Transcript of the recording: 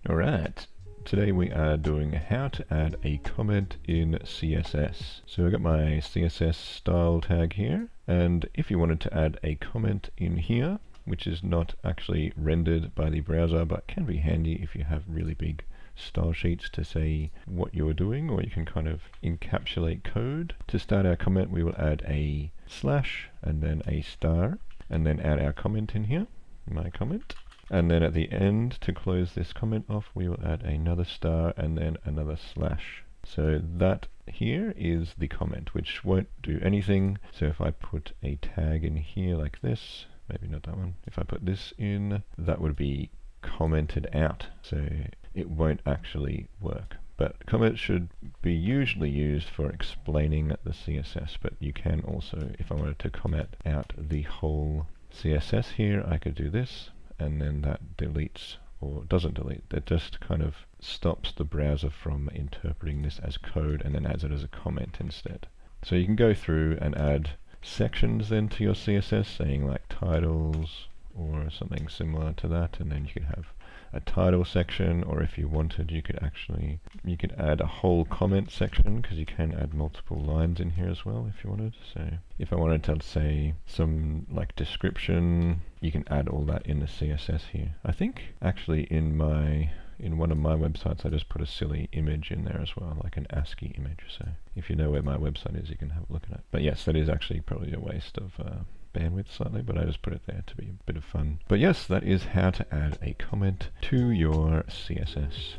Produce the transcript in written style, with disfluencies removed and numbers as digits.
Alright, today we are doing how to add a comment in CSS. So I've got my CSS style tag here, and if you wanted to add a comment in here, which is not actually rendered by the browser but can be handy if you have really big style sheets to say what you're doing, or you can kind of encapsulate code. To start our comment, we will add a slash and then a star, and then add our comment in here, my comment. And then at the end, to close this comment off, we will add another star and then another slash. So that here is the comment, which won't do anything. So if I put a tag in here like this, maybe not that one, if I put this in, that would be commented out. So it won't actually work. But comments should be usually used for explaining the CSS, but you can also, if I wanted to comment out the whole CSS here, I could do this. And then that deletes, or doesn't delete, that just kind of stops the browser from interpreting this as code and then adds it as a comment instead. So you can go through and add sections then to your CSS, saying like titles or something similar to that, and then you could have a title section, or if you wanted, you could add a whole comment section, because you can add multiple lines in here as well if you wanted. So if I wanted to say some like description, you can add all that in the CSS here. I think actually in one of my websites I just put a silly image in there as well, like an ASCII image. So if you know where my website is, you can have a look at it. But yes, that is actually probably a waste of bandwidth slightly, but I just put it there to be a bit of fun. But yes, that is how to add a comment to your CSS.